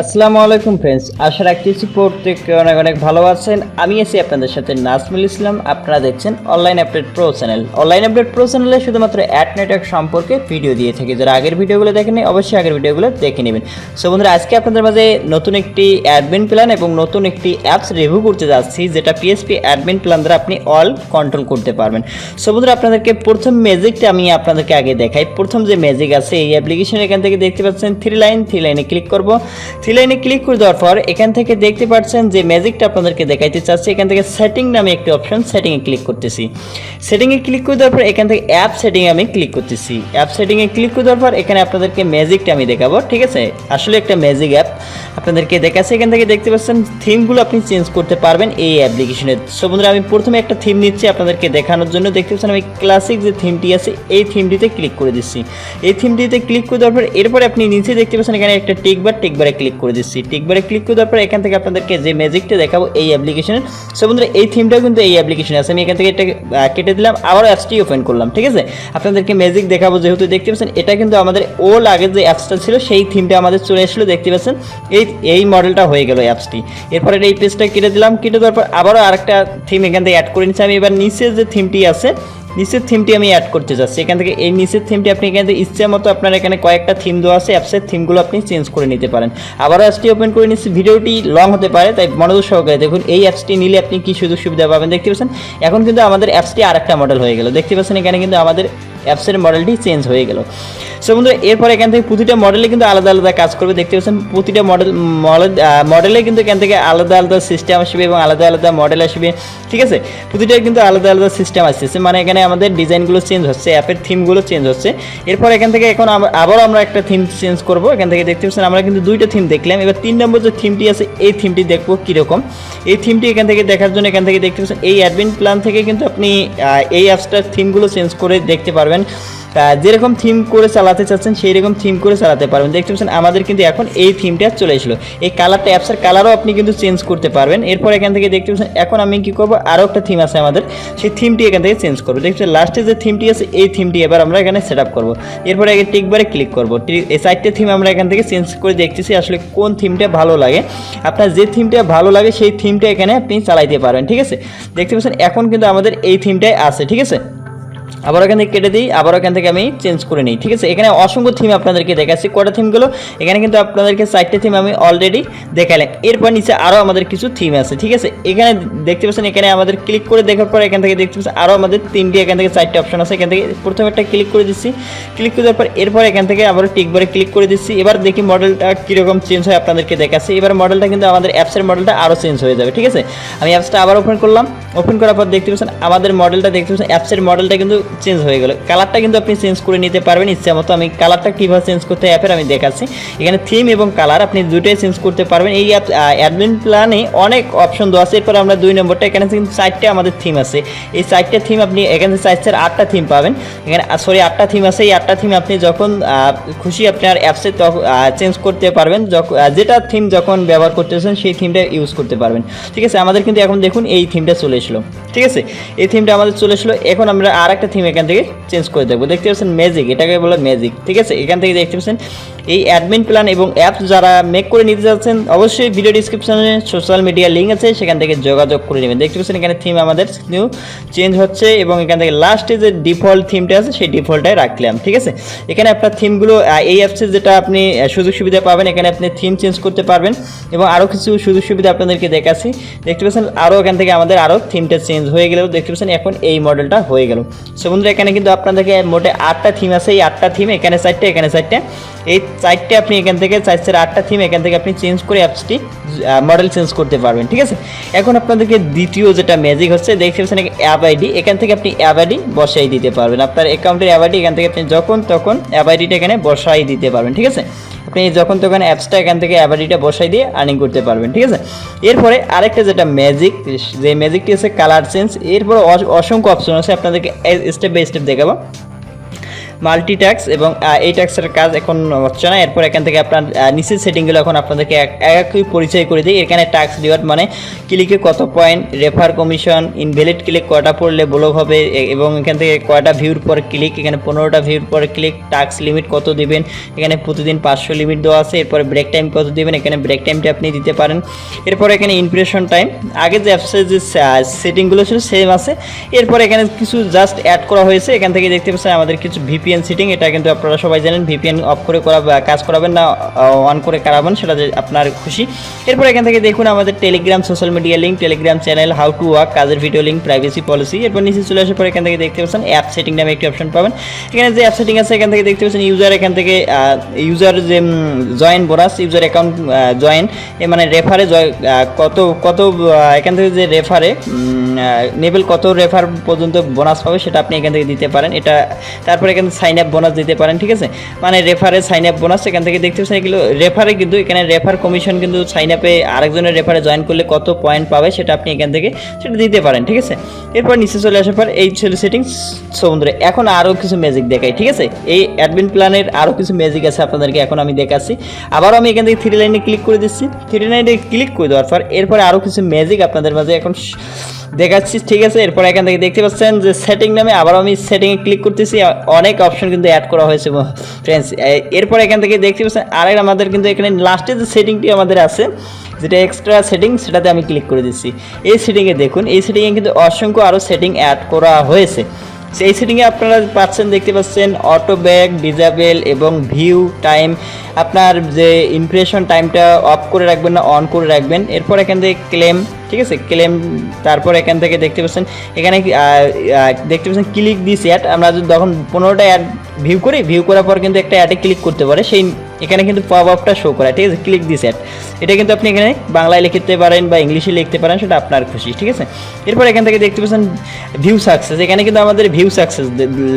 আসসালামু আলাইকুম ফ্রেন্ডস, আশা রাখতেছি প্রত্যেকে অনেক অনেক ভালো আছেন। আমি আছি আপনাদের সাথে নাজমুল ইসলাম। আপনারা দেখছেন online update pro channel. Online update pro চ্যানেলে শুধুমাত্র অ্যাড নেটওয়ার্ক সম্পর্কে ভিডিও দিয়ে থাকি। যারা আগের ভিডিওগুলো দেখেন অবশ্যই আগের ভিডিওগুলো দেখে নেবেন। সো বন্ধুরা, আজকে আপনাদের মাঝে নতুন একটি অ্যাডমিন প্ল্যান এবং নতুন একটি অ্যাপস রিভিউ করতে যাচ্ছি, যেটা পিএইচপি অ্যাডমিন প্ল্যান দ্বারা আপনি অল কন্ট্রোল করতে পারবেন। সো বন্ধুরা, আপনাদেরকে প্রথম ম্যাজিকটা আমি আপনাদেরকে আগে দেখাই। প্রথম যে ম্যাজিক আছে এই অ্যাপ্লিকেশন, এখান থেকে দেখতে পাচ্ছেন থ্রি লাইনে ক্লিক করব। থ্রি লাইনে ক্লিক করে দেওয়ার পর এখান থেকে দেখতে পাচ্ছেন যে ম্যাজিকটা আপনাদেরকে দেখাইতে চাচ্ছি। এখান থেকে সেটিং নামে একটি অপশন, সেটিংয়ে ক্লিক করতেছি। সেটিংয়ে ক্লিক করে দেওয়ার পর এখান থেকে অ্যাপ সেটিংয়ে আমি ক্লিক করতেছি। অ্যাপ সেটিংয়ে ক্লিক করে দেওয়ার পর এখানে আপনাদেরকে ম্যাজিকটা আমি দেখাবো। ঠিক আছে, আসলে একটা ম্যাজিক অ্যাপ আপনাদেরকে দেখাচ্ছি। এখান থেকে দেখতে পাচ্ছেন থিমগুলো আপনি চেঞ্জ করতে পারবেন এই অ্যাপ্লিকেশনে। সো বন্ধুরা, আমি প্রথমে একটা থিম নিচ্ছি আপনাদেরকে দেখানোর জন্য। দেখতে পাচ্ছেন আমি ক্লাসিক যে থিমটি আছে এই থিমটিতে ক্লিক করে দিচ্ছি। এই থিমটিতে ক্লিক করে দেওয়ার পর এরপরে আপনি নিচে দেখতে পাচ্ছেন এখানে একটা টিকবারে ক্লিক করে দিচ্ছি। টিকবারে ক্লিক করে দেওয়ার পর এখান থেকে আপনাদেরকে যে ম্যাজিকটা দেখাবো এই অ্যাপ্লিকেশনের। সো বন্ধুরা, এই থিমটাও কিন্তু এই অ্যাপ্লিকেশনে আছে। আমি এখান থেকে এটা কেটে দিলাম, আবার অ্যাপসটি ওপেন করলাম। ঠিক আছে, আপনাদেরকে ম্যাজিক দেখাবো যেহেতু দেখতে পাচ্ছেন এটা কিন্তু আমাদের ওল আগের যে অ্যাপসটা ছিল সেই থিমটা আমাদের চলে আসলো। দেখতে পাচ্ছেন এই মডেলটা হয়ে গেল অ্যাপসটি। এরপরে এই পেজটা কেটে দিলাম, কেটে দেওয়ার পর আবারও আরেকটা থিম এখান থেকে অ্যাড করে নিচ্ছি। আমি এবার নিচের যে থিমটি আছে নিচের থিমটি আমি অ্যাড করতে যাচ্ছি। এখান থেকে এই নিচের থিমটি আপনি এখান থেকে ইচ্ছা মতো আপনার এখানে কয়েকটা থিম দেওয়া আছে, অ্যাপসের থিমগুলো আপনি চেঞ্জ করে নিতে পারেন। আবারও অ্যাপসটি ওপেন করে নিচ্ছি। ভিডিওটি লং হতে পারে, তাই মনোযোগ সহকারে দেখুন। এই অ্যাপসটি নিলে আপনি কি সুযোগ সুবিধা পাবেন দেখতে পাচ্ছেন। এখন কিন্তু আমাদের অ্যাপসটি আরেকটা মডেল হয়ে গেল। দেখতে পাচ্ছেন এখানে কিন্তু আমাদের অ্যাপসের মডেলটি চেঞ্জ হয়ে গেল। সো বন্ধুরা, এরপর এখান থেকে প্রতিটা মডেলে কিন্তু আলাদা আলাদা কাজ করবে। দেখতে পাচ্ছেন প্রতিটা মডেলে কিন্তু এখান থেকে আলাদা আলাদা সিস্টেম আসবে এবং আলাদা আলাদা মডেল আসবে। ঠিক আছে, প্রতিটার কিন্তু আলাদা আলাদা সিস্টেম আসছে, মানে এখানে আমাদের ডিজাইনগুলো চেঞ্জ হচ্ছে, অ্যাপের থিমগুলো চেঞ্জ হচ্ছে। এরপর এখান থেকে এখন আবারও আমরা একটা থিম চেঞ্জ করব। এখান থেকে দেখতে পাচ্ছেন আমরা কিন্তু দুইটা থিম দেখলাম। এবার 3 নম্বর যে থিমটি আছে এই থিমটি দেখবো কীরকম। এই থিমটি এখান থেকে দেখার জন্য এখান থেকে দেখতে পাচ্ছেন এই অ্যাডমিন প্ল্যান থেকে কিন্তু আপনি এই অ্যাপসটার থিমগুলো চেঞ্জ করে দেখতে পারবেন। যেরকম থিম করে চালাতে চাচ্ছেন সেই রকম থিম করে চালাতে পারবেন। দেখতে পাচ্ছেন আমাদের কিন্তু এখন এই থিমটা চলে এসলো। এই কালারটা, অ্যাপসের কালারও আপনি কিন্তু চেঞ্জ করতে পারবেন। এরপর এখান থেকে দেখতে পাচ্ছেন এখন আমি কি করবো, আরও একটা থিম আছে আমাদের, সেই থিমটি এখান থেকে চেঞ্জ করবো। দেখতে লাস্টে যে থিমটি আছে এই থিমটি এবার আমরা এখানে সেট আপ করবো। এরপরে আগে টিকবারে ক্লিক করবো। এই 4টে থিম আমরা এখান থেকে চেঞ্জ করে দেখতেছি আসলে কোন থিমটা ভালো লাগে। আপনার যে থিমটা ভালো লাগে সেই থিমটা এখানে আপনি চালাইতে পারবেন। ঠিক আছে, দেখতে পাচ্ছেন এখন কিন্তু আমাদের এই থিমটাই আছে। ঠিক আছে, আবার এখান থেকে কেটে দিই, আবার এখান থেকে আমি চেঞ্জ করে নিই। ঠিক আছে, এখানে অসংখ্য থিম আপনাদেরকে দেখাচ্ছি। কটা থিমগুলো এখানে কিন্তু আপনাদেরকে 4টে থিম আমি অলরেডি দেখালাম। এরপর নিচে আরও আমাদের কিছু থিম আছে। ঠিক আছে, এখানে দেখতে পাচ্ছেন এখানে আমাদের ক্লিক করে দেখার পর এখান থেকে দেখতে পাচ্ছেন আরও আমাদের 3টি এখান থেকে 4টে অপশন আছে। এখান থেকে প্রথমে একটা ক্লিক করে দিচ্ছি। ক্লিক করে দেওয়ার পর এরপর এখান থেকে আবার টিকবারে ক্লিক করে দিচ্ছি। এবার দেখি মডেলটা কীরকম চেঞ্জ হয় আপনাদেরকে দেখাচ্ছি। এবার মডেলটা কিন্তু আমাদের অ্যাপসের মডেলটা আরও চেঞ্জ হয়ে যাবে। ঠিক আছে, আমি অ্যাপসটা আবার ওপেন করলাম। ওপেন করার পর দেখতে পাচ্ছেন আমাদের মডেলটা, দেখতে পাচ্ছেন অ্যাপসের মডেলটা কিন্তু চেঞ্জ হয়ে গেল। কালারটা কিন্তু আপনি চেঞ্জ করে নিতে পারবেন ইচ্ছা মতো। আমি কালারটা কীভাবে চেঞ্জ করতে অ্যাপের আমি দেখাচ্ছি। এখানে থিম এবং কালার আপনি দুটোই চেঞ্জ করতে পারবেন। এই অ্যাডমিন প্ল্যানে অনেক অপশন দেওয়া আছে। এরপর আমরা 2 নম্বরটা, এখানে কিন্তু 4টে আমাদের থিম আছে। এই 4টে থিম আপনি এখানে 8টা থিম পাবেন। এখানে 8টা থিম আছে। এই 8টা থিম আপনি যখন খুশি আপনার অ্যাপসে চেঞ্জ করতে পারবেন। যেটা থিম যখন ব্যবহার করতেছেন সেই থিমটা ইউজ করতে পারবেন। ঠিক আছে, আমাদের কিন্তু এখন দেখুন এই থিমটা চলে এসলো। ঠিক আছে, এই থিমটা আমাদের চলে এসলো। এখন আমরা আর একটা থিম এখান থেকে চেঞ্জ করে দেখবো। দেখতে পাচ্ছেন ম্যাজিক, এটাকে বলে ম্যাজিক। ঠিক আছে, এখান থেকে দেখতে পাচ্ছেন এই অ্যাডমিন প্ল্যান এবং অ্যাপস যারা মেক করে নিতে যাচ্ছেন অবশ্যই ভিডিও ডিসক্রিপশনে সোশ্যাল মিডিয়া লিঙ্ক আছে, সেখান থেকে যোগাযোগ করে নেবেন। দেখতে পাচ্ছেন এখানে থিম আমাদের নিউ চেঞ্জ হচ্ছে এবং এখান থেকে লাস্টে যে ডিফল্ট থিমটা আছে সেই ডিফল্টটাই রাখলাম। ঠিক আছে, এখানে আপনার থিমগুলো এই অ্যাপসে যেটা আপনি সুযোগ সুবিধা পাবেন, এখানে আপনি থিম চেঞ্জ করতে পারবেন এবং আরও কিছু সুযোগ সুবিধা আপনাদেরকে দেখাচ্ছি। দেখতে পাচ্ছেন আরও এখান থেকে আমাদের আরও থিমটা চেঞ্জ হয়ে গেলেও দেখতে পাচ্ছেন এখন এই মডেলটা হয়ে গেল। সো বন্ধুরা, এখানে কিন্তু আপনাদেরকে মোটে 8টা থিম আছে। এই 8টা থিম এখানে 4টে, এখানে 4টে, এই 4টে আপনি এখান থেকে 8টা থিম এখান থেকে আপনি চেঞ্জ করে অ্যাপসটি মডেল চেঞ্জ করতে পারবেন। ঠিক আছে, এখন আপনাদেরকে দ্বিতীয় যেটা ম্যাজিক হচ্ছে, দেখতে পাচ্ছেন অ্যাপ আইডি, এখান থেকে আপনি অ্যাপ আইডি বসাই দিতে পারবেন। আপনার অ্যাকাউন্টের অ্যাপ আইডি এখান থেকে আপনি যখন তখন অ্যাপ আইডিটা এখানে বসাই দিতে পারবেন। ঠিক আছে, আপনি যখন তখন অ্যাপসটা এখান থেকে অ্যাপ আইডিটা বসাই দিয়ে আর্নিং করতে পারবেন। ঠিক আছে, এরপরে আরেকটা যেটা ম্যাজিক, যে ম্যাজিকটি আছে কালার চেঞ্জ। এরপরে অসংখ্য অপশন আছে, আপনাদেরকে স্টেপ বাই স্টেপ দেখাবো। মাল্টিটাস্ক এবং এই টাস্কের কাজ এখন হচ্ছে না। এরপর এখান থেকে আপনার নিচের সেটিংগুলো এখন আপনাদেরকে একই পরিচয় করে দিই। এখানে টাস্ক রিওয়ার্ড মানে ক্লিকে কত point, refer commission, invalid click কয়টা পড়লে ব্লক হবে এবং এখান থেকে কয়টা ভিউর পর ক্লিক, এখানে 15টা ভিউর পর ক্লিক, টাস্ক লিমিট কত দিবেন, এখানে প্রতিদিন 500 লিমিট দেওয়া আছে। এরপরে ব্রেক টাইম কত দিবেন, এখানে ব্রেক টাইমটা আপনি দিতে পারেন। এরপর এখানে ইমপ্রেশন টাইম, আগে যে অ্যাপসের যে সেটিংগুলো ছিল সেম আছে। এরপর এখানে কিছু জাস্ট অ্যাড করা হয়েছে। এখান থেকে দেখতে পাচ্ছেন আমাদের কিছু ভিপিএন সেটিং, এটা কিন্তু আপনারা সবাই জানেন ভিপিএন অফ করে কাজ করাবেন না অন করে করাবেন, সেটা যে আপনার খুশি। এরপর এখান থেকে দেখুন আমাদের Telegram social media link, Telegram channel, how to work, কাজের ভিডিও লিঙ্ক, প্রাইভেসি পলিসি। এরপর নিচে চলে আসার পর এখান থেকে দেখতে পাচ্ছেন অ্যাপ সেটিং নামে একটি অপশন পাবেন। এখানে যে অ্যাপ সেটিং আছে এখান থেকে দেখতে পাচ্ছেন ইউজার, এখান থেকে ইউজার যে join bonus, user account join মানে রেফারে কত কত এখান থেকে যে রেফারে নেবেল কত রেফার পর্যন্ত বোনাস পাবে সেটা আপনি এখান থেকে দিতে পারেন। এটা তারপরে এখানে সাইন আপ বোনাস দিতে পারেন, ঠিক আছে, মানে রেফারে সাইন আপ বোনাস। এখান থেকে দেখতে পাচ্ছেন এগুলো রেফারে, কিন্তু এখানে রেফার কমিশন কিন্তু সাইন আপে আরেকজনের রেফারে জয়েন করলে কত পয়েন্ট পাবে সেটা আপনি এখান থেকে সেটা দিতে পারেন, ঠিক আছে। এরপর নিচে চলে আসার পর এই ছিল সেটিংস। সমুদ্রে এখন আরও কিছু ম্যাজিক দেখাই, ঠিক আছে। এই অ্যাডমিন প্ল্যানের আরও কিছু ম্যাজিক আছে আপনাদেরকে এখন আমি দেখাচ্ছি। আবারও আমি এখান থেকে 3 লাইনে ক্লিক করে দিচ্ছি। 3 লাইনে ক্লিক করে দেওয়ার পর এরপরে আরও কিছু ম্যাজিক আপনাদের মাঝে এখন দেখাচ্ছি, ঠিক আছে। এরপর এখান থেকে দেখতে পাচ্ছেন যে সেটিং নামে আবার আমি সেটিংয়ে ক্লিক করতেছি, অনেক অপশন কিন্তু অ্যাড করা হয়েছে ফ্রেন্ডস। এরপর এখান থেকে দেখতে পাচ্ছেন আরেক আমাদের কিন্তু এখানে লাস্টে যে সেটিংটি আমাদের আছে যেটা এক্সট্রা সেটিং, সেটাতে আমি ক্লিক করে দিচ্ছি। এই সেটিংয়ে দেখুন, এই সেটিংয়ে কিন্তু অসংখ্য আরও সেটিং অ্যাড করা হয়েছে। সেই সেটিংয়ে আপনারা পাচ্ছেন, দেখতে পাচ্ছেন অটো ব্যাক, ডিজেবল এবং ভিউ টাইম, আপনার যে ইমপ্রেশন টাইমটা অফ করে রাখবেন না অন করে রাখবেন। এরপর এখান থেকে ক্লেম, ঠিক আছে, ক্লেম। তারপর এখান থেকে দেখতে পাচ্ছেন এখানে দেখতে পাচ্ছেন ক্লিক দিস অ্যাড, আমরা যদি তখন 15টা অ্যাড ভিউ করি, ভিউ করার পর কিন্তু একটা অ্যাডে ক্লিক করতে পারে, সেই এখানে কিন্তু পপ আপটা শো করায়, ঠিক আছে, ক্লিক দিস অ্যাড। এটা কিন্তু আপনি এখানে বাংলায় লিখতে পারেন বা ইংলিশে লিখতে পারেন, সেটা আপনার খুশি, ঠিক আছে। এরপর এখান থেকে দেখতে পাচ্ছেন ভিউ সাকসেস, এখানে কিন্তু আমাদের ভিউ সাকসেস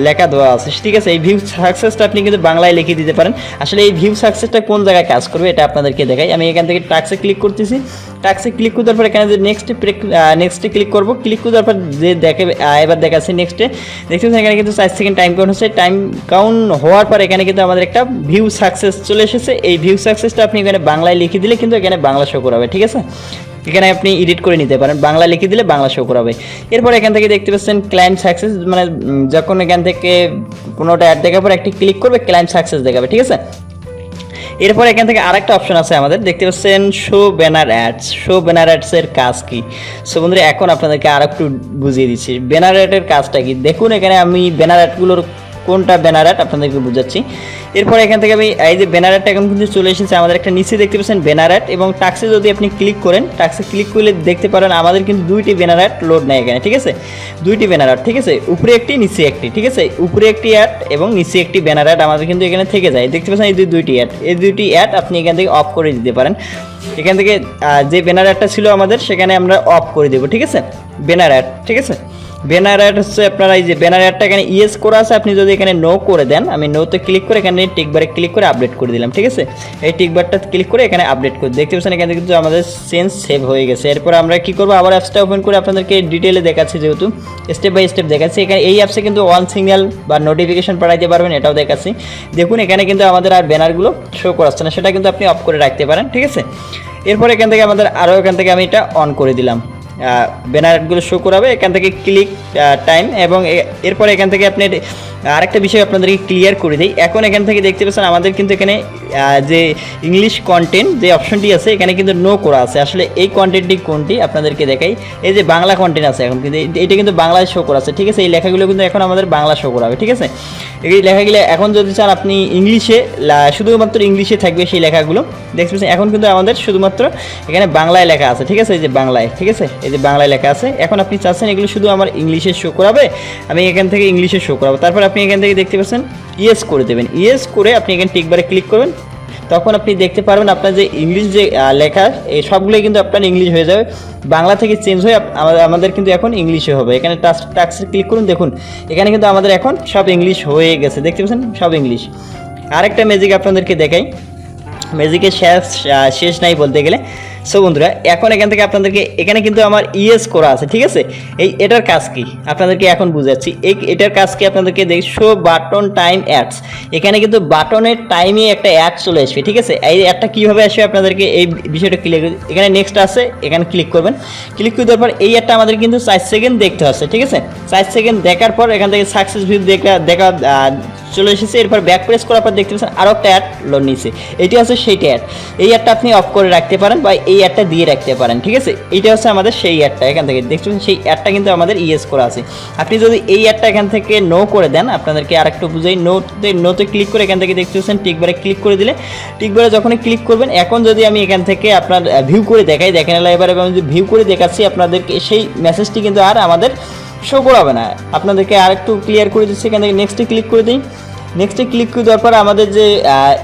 লেখা দেওয়া আছে, ঠিক আছে। এই ভিউ সাকসেসটা আপনি কিন্তু বাংলায় লিখে দিতে পারেন। আসলে এই ভিউ সাকসেসটা কোন জায়গায় কাজ করবে এটা আপনাদেরকে দেখাই। আমি এখান থেকে টাস্কে ক্লিক করতেছি। টাস্কে ক্লিক করার পর এখানে যে নেক্সটে ক্লিক করব, ক্লিক করার পর যে দেখে এবার দেখাচ্ছি নেক্সটে, দেখতে পাচ্ছেন এখানে কিন্তু 4 সেকেন্ড টাইম কাউন্ট হচ্ছে। টাইম কাউন্ট হওয়ার পর এখানে কিন্তু আমাদের একটা ভিউ সাকসেস চলে এসেছে। এই ভিউ সাকসেসটা আপনি এখানে বাংলায় লিখে দিলে কিন্তু এখানে বাংলা শো করাবে, ঠিক আছে। এখানে আপনি এডিট করে নিতে পারেন, বাংলা লিখে দিলে বাংলা শো করাবে। এরপর এখান থেকে দেখতে পাচ্ছেন ক্লায়েন্ট সাকসেস, মানে যখন এখান থেকে 15টা অ্যাড দেখার পর একটি ক্লিক করবে ক্লায়েন্ট সাকসেস দেখাবে, ঠিক আছে। এরপর এখান থেকে আরেকটা অপশন আছে আমাদের, দেখতে পাচ্ছেন show banner ads. Show banner অ্যাডসের কাজ কি সো বন্ধুরা এখন আপনাদেরকে আর একটু বুঝিয়ে দিচ্ছি ব্যানার অ্যাডের কাজটা কি। দেখুন এখানে আমি ব্যানার অ্যাডগুলোর কোনটা ব্যানার অ্যাড আপনাদেরকে বুঝাচ্ছি। এরপর এখান থেকে আমি এই যে ব্যানার অ্যাডটা এখন কিন্তু চলে এসেছে আমাদের একটা নিচে দেখতে পাচ্ছেন ব্যানার অ্যাড, এবং টাক্সে যদি আপনি ক্লিক করেন, টাক্সে ক্লিক করলে দেখতে পারেন আমাদের কিন্তু 2টি ব্যানার অ্যাড লোড নেয় এখানে, ঠিক আছে, 2টি ব্যানার অ্যাড, ঠিক আছে, উপরে একটি নিচে একটি, ঠিক আছে, উপরে একটি অ্যাড এবং নিচে একটি ব্যানার অ্যাড আমাদের কিন্তু এখানে থেকে যায়। দেখতে পাচ্ছেন এই 2টি অ্যাড, এই 2টি অ্যাড আপনি এখান থেকে অফ করে দিতে পারেন। এখান থেকে যে ব্যানার অ্যাডটা ছিল আমাদের সেখানে আমরা অফ করে দেবো, ঠিক আছে, ব্যানার অ্যাড, ঠিক আছে। ব্যানার অ্যাড হচ্ছে আপনারা এই যে ব্যানার অ্যাডটা এখানে ইয়েস করা আছে, আপনি যদি এখানে নো করে দেন, আমি নোতে ক্লিক করে এখানে টিকবারে ক্লিক করে আপডেট করে দিলাম, ঠিক আছে। এই টিকবারটা ক্লিক করে এখানে আপডেট করে দেখতে পাচ্ছেন এখানে কিন্তু আমাদের চেঞ্জ সেভ হয়ে গেছে। এরপর আমরা কি করবো, আবার অ্যাপসটা ওপেন করে আপনাদেরকে ডিটেলে দেখাচ্ছি, যেহেতু স্টেপ বাই স্টেপ দেখাচ্ছি। এখানে এই অ্যাপসে কিন্তু ওয়ান সিগন্যাল বা নোটিফিকেশন পাঠাইতে পারবেন, এটাও দেখাচ্ছি। দেখুন এখানে কিন্তু আমাদের আর ব্যানারগুলো শো করাচ্ছে না, সেটা কিন্তু আপনি অফ করে রাখতে পারেন, ঠিক আছে। এরপর এখান থেকে আমাদের আরও এখান থেকে আমি এটা অন করে দিলাম, ব্যানারগুলো শো করাবে। এখান থেকে ক্লিক টাইম, এবং এরপর এখান থেকে আপনি আরেকটা বিষয় আপনাদেরকে ক্লিয়ার করে দিই। এখন এখান থেকে দেখতে পাচ্ছেন আমাদের কিন্তু এখানে যে ইংলিশ কন্টেন্ট যে অপশনটি আছে এখানে কিন্তু নো করা আছে। আসলে এই কন্টেন্টটি কোনটি আপনাদেরকে দেখাই, এই যে বাংলা কন্টেন্ট আছে এখন কিন্তু এটা কিন্তু বাংলায় শো করা আছে, ঠিক আছে। এই লেখাগুলো কিন্তু এখন আমাদের বাংলা শো করাবে, ঠিক আছে। এই লেখাগুলো এখন যদি চান আপনি ইংলিশে, শুধুমাত্র ইংলিশে থাকবে সেই লেখাগুলো, দেখতে পাচ্ছেন এখন কিন্তু আমাদের শুধুমাত্র এখানে বাংলায় লেখা আছে, ঠিক আছে, এই যে বাংলায়, ঠিক আছে, এই যে বাংলায় লেখা আছে। এখন আপনি চাচ্ছেন এগুলো শুধু আমার ইংলিশে শো করাবে, আমি এখান থেকে ইংলিশে শো করাবো। তারপর আপনি এখান থেকে দেখতে পাচ্ছেন ইয়েস করে দেবেন, ইয়েস করে আপনি এখানে টিকবারে ক্লিক করবেন, তখন আপনি দেখতে পারবেন আপনার যে ইংলিশ যে লেখা এই সবগুলোই কিন্তু আপনার ইংলিশ হয়ে যাবে, বাংলা থেকে চেঞ্জ হয়ে আমাদের কিন্তু এখন ইংলিশে হবে। এখানে টাক্সে ক্লিক করুন, দেখুন এখানে কিন্তু আমাদের এখন সব ইংলিশ হয়ে গেছে, দেখতে পাচ্ছেন সব ইংলিশ। আরেকটা ম্যাজিক আপনাদেরকে দেখাই, ম্যাজিকের শেষ নাই বলতে গেলে। সো বন্ধুরা এখন এখান থেকে আপনাদেরকে এখানে কিন্তু আমার ইএস করা আছে, ঠিক আছে। এটার কাজ কি আপনাদেরকে এখন বুঝাচ্ছি। এটার কাজ কি আপনাদেরকে শো বাটন টাইম অ্যাডস, এখানে কিন্তু বাটনের টাইমে একটা অ্যাড চলে আসবে, ঠিক আছে। এই অ্যাডটা কীভাবে আসবে আপনাদেরকে এই বিষয়টা ক্লিক, এখানে নেক্সট আছে, এখানে ক্লিক করবেন। ক্লিক করে দেওয়ার পর এই অ্যাডটা আমাদের কিন্তু 4 সেকেন্ড দেখতে হচ্ছে, ঠিক আছে। 4 সেকেন্ড দেখার পর এখান থেকে সাকসেসফুল দেখা চলে এসেছে। এরপর ব্যাক প্রেস করার পর দেখতে পাচ্ছেন আরও একটা অ্যাড লোড নিয়েছে, এটি হচ্ছে সেইটা অ্যাড। এই অ্যাডটা আপনি অফ করে রাখতে পারেন বা এই অ্যাডটা দিয়ে রাখতে পারেন, ঠিক আছে। এইটা হচ্ছে আমাদের সেই অ্যাডটা, এখান থেকে দেখতে পাচ্ছেন সেই অ্যাডটা কিন্তু আমাদের ইএস করা আছে। আপনি যদি এই অ্যাডটা এখান থেকে নো করে দেন, আপনাদেরকে আরেকটু বুঝাই, নোতে ক্লিক করে এখান থেকে দেখতে পাচ্ছেন টিকবারে ক্লিক করে দিলে, টিকবারে যখনই ক্লিক করবেন, এখন যদি আমি এখান থেকে আপনার ভিউ করে দেখাই, দেখেন এবার আমি যদি ভিউ করে দেখাচ্ছি আপনাদেরকে, সেই মেসেজটি কিন্তু আর আমাদের শো করাবে না। আপনাদেরকে আরেকটু ক্লিয়ার করে দিচ্ছি, এখান থেকে নেক্সটে ক্লিক করে দিই। নেক্সটে ক্লিক করে দেওয়ার পর আমাদের যে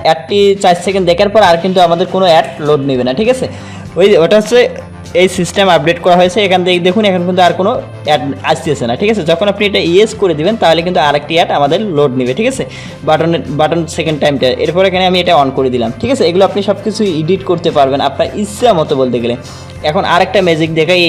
অ্যাডটি 4 সেকেন্ড দেখার পর আর কিন্তু আমাদের কোনো অ্যাড লোড নেবে না, ঠিক আছে। ওটা হচ্ছে এই সিস্টেম আপডেট করা হয়েছে। এখান থেকে দেখুন এখন কিন্তু আর কোনো অ্যাড আসতেছে না, ঠিক আছে। যখন আপনি এটা ইয়েস করে দিবেন তাহলে কিন্তু আরেকটি অ্যাড আমাদের লোড নেবে, ঠিক আছে, বাটন সেকেন্ড টাইমটা। এরপর এখানে আমি এটা অন করে দিলাম, ঠিক আছে। এগুলো আপনি সব কিছু এডিট করতে পারবেন আপনার ইচ্ছা মতো বলতে গেলে। এখন আরেকটা ম্যাজিক দেখাই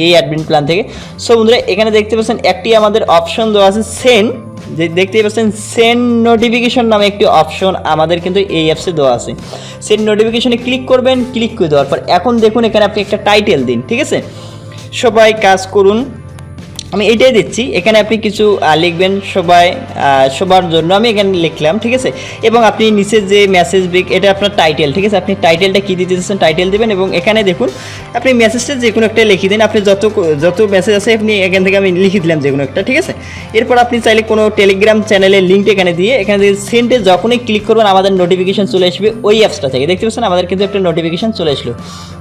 এই অ্যাডমিন প্ল্যান থেকে। সো বন্ধুরা এখানে দেখতে পাচ্ছেন একটি আমাদের অপশন দেওয়া আছে সেন্ড, যে দেখতে পাচ্ছেন সেন্ড নোটিফিকেশন নামে একটি অপশন আমাদের কিন্তু এই অ্যাপসে দেওয়া আছে। সেন্ড নোটিফিকেশনে ক্লিক করবেন, ক্লিক করে দেওয়ার পর এখন দেখুন এখানে আপনি একটা টাইটেল দিন, ঠিক আছে। সবাই কাজ করুন, আমি এইটাই দিচ্ছি। এখানে আপনি কিছু লিখবেন, সবার জন্য আমি এখানে লিখলাম, ঠিক আছে। এবং আপনি নিচে যে মেসেজ ব্রেক, এটা আপনার টাইটেল, ঠিক আছে। আপনি টাইটেলটা কী দিতে চাচ্ছেন টাইটেল দেবেন, এবং এখানে দেখুন আপনি মেসেজটা যে কোনো একটা লিখে দিন। আপনি যত মেসেজ আছে আপনি এখান থেকে আমি লিখে দিলাম যে কোনো একটা, ঠিক আছে। এরপর আপনি চাইলে কোনো টেলিগ্রাম চ্যানেলের লিঙ্কটা এখানে দিয়ে এখানে থেকে সেন্ডে যখনই ক্লিক করবেন আমাদের নোটিফিকেশন চলে আসবে ওই অ্যাপসটা থেকে। দেখতে পাচ্ছেন আমাদের কিন্তু একটা নোটিফিকেশন চলে আসলো,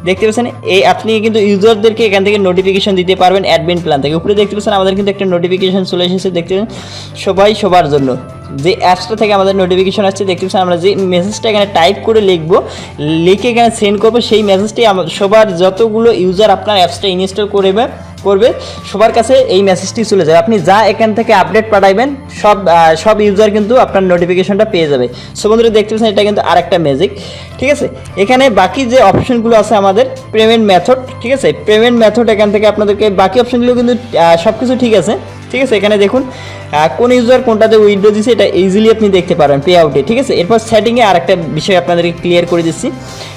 দেখতে পাচ্ছেন। এই আপনি কিন্তু ইউজারদেরকে এখান থেকে নোটিফিকেশন দিতে পারবেন অ্যাডমিন প্ল্যান থেকে। উপরে দেখতে পাচ্ছেন আমাদের কিন্তু একটা নোটিফিকেশন চলে এসেছে, দেখতে পাচ্ছেন সবার জন্য যে অ্যাপসটা থেকে আমাদের নোটিফিকেশন আসছে। দেখতে পাচ্ছেন আমরা যে মেসেজটা এখানে টাইপ করে লিখে এখানে সেন্ড করবো, সেই মেসেজটি সবার যতগুলো ইউজার আপনার অ্যাপসটা ইনস্টল করবে সবার কাছে এই মেসেজটি চলে যাবে। আপনি যা এখান থেকে আপডেট পাঠাইবেন সব ইউজার কিন্তু আপনার নোটিফিকেশনটা পেয়ে যাবে। সো বন্ধুরা দেখতে পাচ্ছেন এটা কিন্তু আরেকটা ম্যাজিক, ঠিক আছে। এখানে বাকি যে অপশনগুলো আছে আমাদের পেমেন্ট মেথড, ঠিক আছে। পেমেন্ট মেথড এখান থেকে আপনাদেরকে বাকি অপশনগুলো কিন্তু সব কিছু ঠিক আছে, ঠিক আছে। এখানে দেখুন কোন ইউজার কোনটাতে উইথড্র দিচ্ছে এটা ইজিলি আপনি দেখতে পারবেন পে আউটে, ঠিক আছে। এরপর সেটিংয়ে আরেকটা বিষয় আপনাদেরকে ক্লিয়ার করে দিচ্ছি।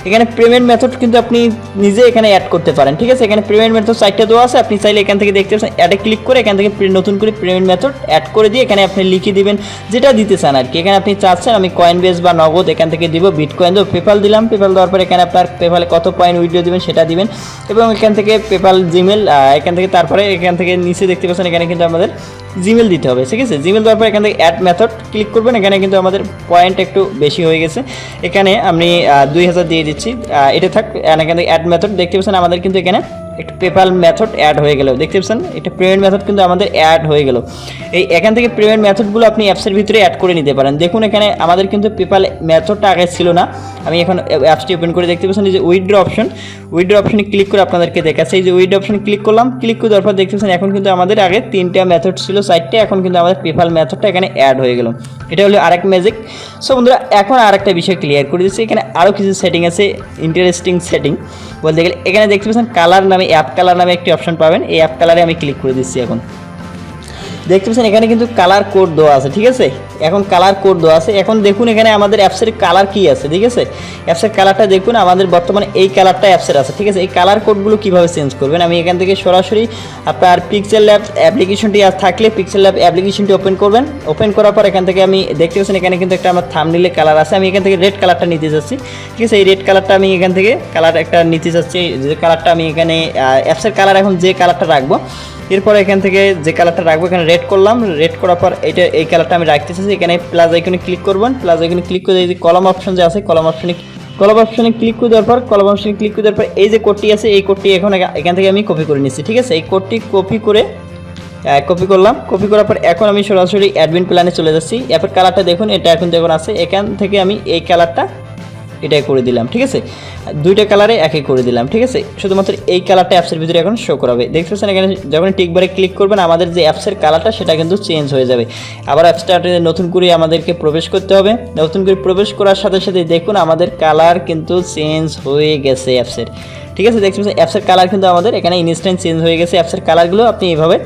এখানে পেমেন্ট মেথড কিন্তু আপনি নিজে এখানে অ্যাড করতে পারেন, ঠিক আছে। এখানে পেমেন্ট মেথড সাইটটা দেওয়া আছে, আপনি চাইলে এখান থেকে দেখতে পাচ্ছেন অ্যাডে ক্লিক করে এখান থেকে নতুন করে পেমেন্ট মেথড অ্যাড করে দিয়ে এখানে আপনি লিখে দিবেন যেটা দিতে চান আর কি। এখানে আপনি চাচ্ছেন আমি কয়েন বেস বা নগদ এখান থেকে দিব, বিটকয়েন দেবো, পেপাল দিলাম। পেপাল দেওয়ার পর এখানে আপনার পেপালে কত পয়েন্ট উইথড্র দিবেন সেটা দিবেন, এবং এখান থেকে পেপাল জিমেল এখান থেকে তারপরে এখান থেকে নিচে দেখতে পাচ্ছেন এখানে কিন্তু আমাদের জিমেল দিতে হবে, ঠিক আছে। জিমেল দেওয়ার পর এখান থেকে অ্যাড মেথড ক্লিক করবেন। এখানে কিন্তু আমাদের পয়েন্ট একটু বেশি হয়ে গেছে, এখানে আমি 2000 দিয়ে দিচ্ছি, এটা থাক। এখান থেকে অ্যাড মেথড দেখতে পাচ্ছেন আমাদের কিন্তু এখানে একটা পেপাল মেথড অ্যাড হয়ে গেল, দেখতে পাচ্ছেন এটা পেমেন্ট মেথড কিন্তু আমাদের অ্যাড হয়ে গেল। এখান থেকে পেমেন্ট মেথডগুলো আপনি অ্যাপসের ভিতরে অ্যাড করে নিতে পারেন। দেখুন এখানে আমাদের কিন্তু পেপাল মেথডটা আগে ছিল না। আমি এখন অ্যাপসটি ওপেন করে দেখতে পাচ্ছেন যে উইথড্র অপশনে ক্লিক করে আপনাদেরকে দেখাচ্ছে। এই যে উইথড্র অপশনে ক্লিক করলাম, ক্লিক করে দেওয়ার পর দেখতে পাচ্ছেন এখন কিন্তু আমাদের আগে 3টা মেথড ছিল, 4টে, এখন কিন্তু আমাদের পেপাল মেথডটা এখানে অ্যাড হয়ে গেল। এটা হলো আরেক ম্যাজিক। সো বন্ধুরা এখন আরেকটা বিষয় ক্লিয়ার করে দিচ্ছি। এখানে আরও কিছু সেটিং আছে, ইন্টারেস্টিং সেটিং বলতে গেলে। এখানে দেখতে পাচ্ছেন কালার নামে, অ্যাপ কালার নামে একটি অপশন পাবেন। এই অ্যাপ কালারে আমি ক্লিক করে দিচ্ছি। এখন দেখতে পাচ্ছেন এখানে কিন্তু কালার কোড দেওয়া আছে, ঠিক আছে। এখন কালার কোড দেওয়া আছে। এখন দেখুন এখানে আমাদের অ্যাপসের কালার কি আছে, ঠিক আছে। অ্যাপসের কালারটা দেখুন আমাদের বর্তমানে এই কালারটা অ্যাপসের আছে, ঠিক আছে। এই কালার কোডগুলো কীভাবে চেঞ্জ করবেন, আমি এখান থেকে সরাসরি আপনার পিক্সেল ল্যাব অ্যাপ্লিকেশনটি থাকলে পিক্সেল ল্যাব অ্যাপ্লিকেশনটি ওপেন করবেন। ওপেন করার পর এখান থেকে আমি দেখতে পাচ্ছেন এখানে কিন্তু একটা আমার থাম্বনেইলে কালার আছে। আমি এখান থেকে রেড কালারটা নিতে যাচ্ছি, ঠিক আছে। এই রেড কালারটা আমি এখান থেকে কালার একটা নিতে যাচ্ছি, যে কালারটা আমি এখানে অ্যাপসের কালার এখন যে কালারটা রাখবো, এরপর এখান থেকে যে কালারটা রাখবো এখানে রেড করলাম। রেড করার পর এই কালারটা আমি রাখতে চাইছি। এখানে প্লাস আইকনে ক্লিক করবেন, প্লাস আইকনে ক্লিক করে এই যে কলম অপশন যে আছে, কলম অপশনে ক্লিক করে দেওয়ার পর এই যে কোডটি আছে এই কোডটি এখন এখান থেকে আমি কপি করে নিচ্ছি, ঠিক আছে। এই কোডটি কপি করলাম। কপি করার পর এখন আমি সরাসরি অ্যাডমিন প্ল্যানে চলে যাচ্ছি। অ্যাপের কালারটা দেখুন, এটা এখন আছে। এখান থেকে আমি এই কালারটা এটাই করে দিলাম, ঠিক আছে। 2টা কালারে একই করে দিলাম, ঠিক আছে। শুধুমাত্র এই কালারটা অ্যাপসের ভিতরে এখন শো করাবে। দেখতে পাচ্ছেন এখানে যখন টিকবারে ক্লিক করবেন আমাদের যে অ্যাপসের কালারটা সেটা কিন্তু চেঞ্জ হয়ে যাবে। আবার অ্যাপসটা নতুন করে আমাদেরকে প্রবেশ করতে হবে। নতুন করে প্রবেশ করার সাথে সাথে দেখুন আমাদের কালার কিন্তু চেঞ্জ হয়ে গেছে অ্যাপসের, ঠিক আছে, দেখতে পাচ্ছেন অ্যাপসের কালার কিন্তু আমাদের এখানে ইনস্ট্যান্ট চেঞ্জ হয়ে গেছে। অ্যাপসের কালারগুলো আপনি এইভাবে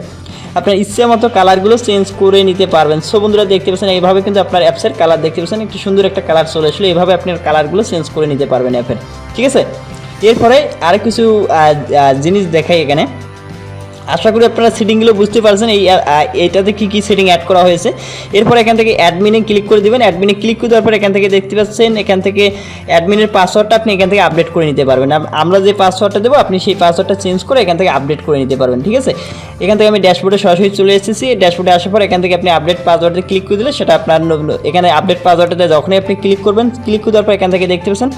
আপনার ইচ্ছে মতো কালারগুলো চেঞ্জ করে নিতে পারবেন। সো বন্ধুরা দেখতে পাচ্ছেন এইভাবে কিন্তু আপনার অ্যাপসের কালার দেখতে পাচ্ছেন একটু সুন্দর একটা কালার চলে আসলো, এইভাবে আপনার কালারগুলো চেঞ্জ করে নিতে পারবেন অ্যাপের। ঠিক আছে, এরপরে আর কিছু জিনিস দেখাই এখানে। আশা করি আপনারা সেটিংগুলো বুঝতে পারছেন এইটাতে কী কী সেটিং অ্যাড করা হয়েছে। এরপর এখান থেকে অ্যাডমিনে ক্লিক করে দেবেন। অ্যাডমিনে ক্লিক করে দেওয়ার পর এখান থেকে দেখতে পাচ্ছেন এখান থেকে অ্যাডমিনের পাসওয়ার্ডটা আপনি এখান থেকে আপডেট করে নিতে পারবেন। আমরা যে পাসওয়ার্ডটা দেবো আপনি সেই পাসওয়ার্ডটা চেঞ্জ করে এখান থেকে আপডেট করে নিতে পারবেন। ঠিক আছে, এখান থেকে আমি ড্যাশবোর্ডে সরাসরি চলে এসেছি। ড্যাশবোর্ডে আসার পর এখান থেকে আপনি আপডেট পাসওয়ার্ডে ক্লিক করে দিলে সেটা আপনার এখানে আপডেট পাসওয়ার্ডটাতে যখনই আপনি ক্লিক করবেন, ক্লিক করে দেওয়ার পর এখান থেকে দেখতে পাচ্ছেন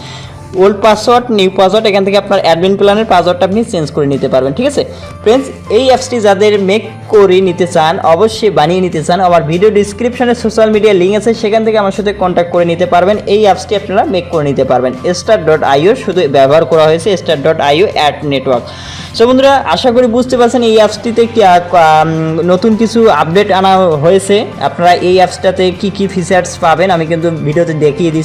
ওল্ড পাসওয়ার্ড, নিউ পাসওয়ার্ড, এখান থেকে আপনার অ্যাডমিন প্ল্যানের পাসওয়ার্ডটা আপনি চেঞ্জ করে নিতে পারবেন। ঠিক আছে ফ্রেন্ডস, এই অ্যাপসটি যাদের মেক করে নিতে চান, অবশ্যই বানিয়ে নিতে চান, আমার ভিডিও ডিসক্রিপশনে সোশ্যাল মিডিয়া লিঙ্ক আছে, সেখান থেকে আমার সাথে কন্ট্যাক্ট করে নিতে পারবেন। এই অ্যাপসটি আপনারা মেক করে নিতে পারবেন। star.io শুধু ব্যবহার করা হয়েছে, star.io অ্যাড নেটওয়ার্ক। সো বন্ধুরা আশা করি বুঝতে পারছেন এই অ্যাপসটিতে নতুন কিছু আপডেট আনা হয়েছে। আপনারা এই অ্যাপসটাতে কী কী ফিচার্স পাবেন আমি কিন্তু ভিডিওতে দেখিয়ে দিচ্ছি।